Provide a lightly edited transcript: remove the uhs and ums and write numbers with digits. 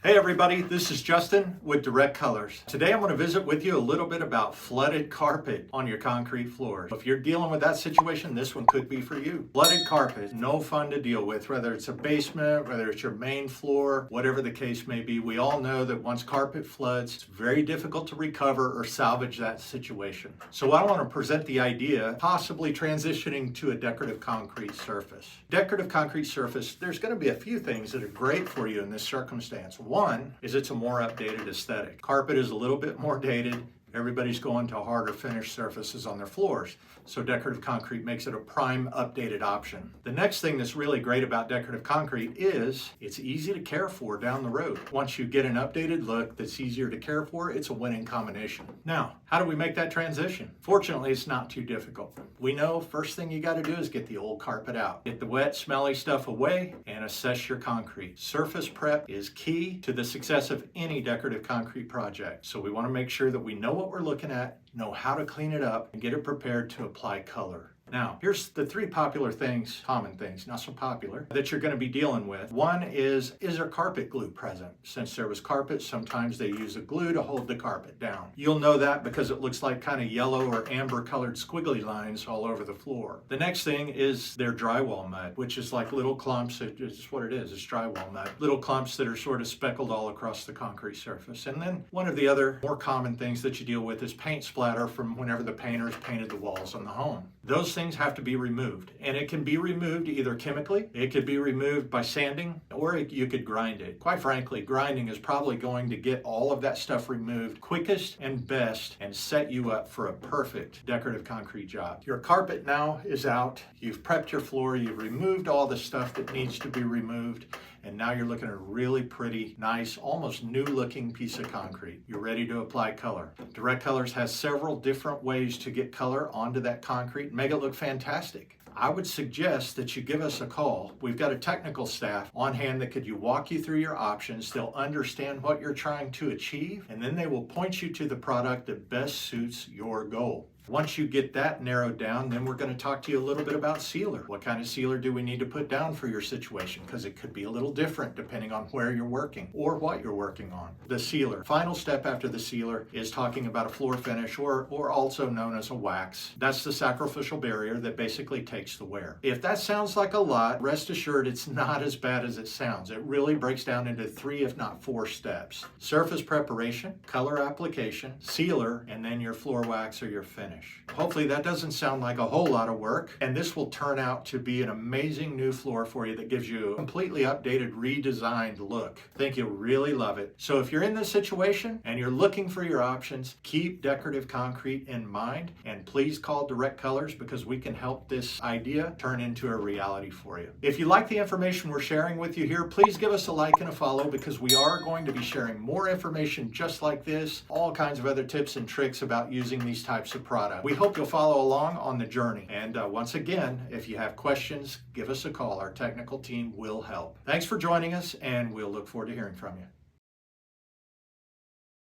Hey everybody, this is Justin with Direct Colors. Today I'm going to visit with you a little bit about flooded carpet on your concrete floors. If you're dealing with that situation, this one could be for you. Flooded carpet, no fun to deal with, whether it's a basement, whether it's your main floor, whatever the case may be. We all know that once carpet floods, it's very difficult to recover or salvage that situation. So I want to present the idea, possibly transitioning to a decorative concrete surface. Decorative concrete surface, there's going to be a few things that are great for you in this circumstance. One is it's a more updated aesthetic. Carpet is a little bit more dated. Everybody's going to harder finished surfaces on their floors. So decorative concrete makes it a prime updated option. The next thing that's really great about decorative concrete is it's easy to care for down the road. Once you get an updated look that's easier to care for, it's a winning combination. Now, how do we make that transition? Fortunately, it's not too difficult. We know first thing you got to do is get the old carpet out. Get the wet, smelly stuff away and assess your concrete. Surface prep is key to the success of any decorative concrete project. So we want to make sure that we know what we're looking at, know how to clean it up, and get it prepared to apply color. Now, here's the three popular things, common things, not so popular, that you're going to be dealing with. One is there carpet glue present? Since there was carpet, sometimes they use a glue to hold the carpet down. You'll know that because it looks like kind of yellow or amber colored squiggly lines all over the floor. The next thing is their drywall mud, which is like little clumps. It's what it is, it's drywall mud. Little clumps that are sort of speckled all across the concrete surface. And then one of the other more common things that you deal with is paint splatter from whenever the painters painted the walls on the home. Those things have to be removed, and it can be removed either chemically, it could be removed by sanding, or you could grind it. Quite frankly, grinding is probably going to get all of that stuff removed quickest and best and set you up for a perfect decorative concrete job. Your carpet now is out, you've prepped your floor, you've removed all the stuff that needs to be removed, and now you're looking at a really pretty, nice, almost new looking piece of concrete. You're ready to apply color. Direct Colors has several different ways to get color onto that concrete and make it look fantastic. I would suggest that you give us a call. We've got a technical staff on hand that could walk you through your options. They'll understand what you're trying to achieve, and then they will point you to the product that best suits your goal. Once you get that narrowed down, then we're going to talk to you a little bit about sealer. What kind of sealer do we need to put down for your situation? Because it could be a little different depending on where you're working or what you're working on. The sealer. Final step after the sealer is talking about a floor finish or also known as a wax. That's the sacrificial barrier that basically takes the wear. If that sounds like a lot, rest assured it's not as bad as it sounds. It really breaks down into 3 if not 4 steps. Surface preparation, color application, sealer, and then your floor wax or your finish. Hopefully that doesn't sound like a whole lot of work, and this will turn out to be an amazing new floor for you that gives you a completely updated, redesigned look. I think you'll really love it. So if you're in this situation and you're looking for your options, keep decorative concrete in mind, and please call Direct Colors because we can help this idea turn into a reality for you. If you like the information we're sharing with you here, please give us a like and a follow because we are going to be sharing more information just like this, all kinds of other tips and tricks about using these types of products. We hope you'll follow along on the journey. And once again, if you have questions, give us a call. Our technical team will help. Thanks for joining us, and we'll look forward to hearing from you.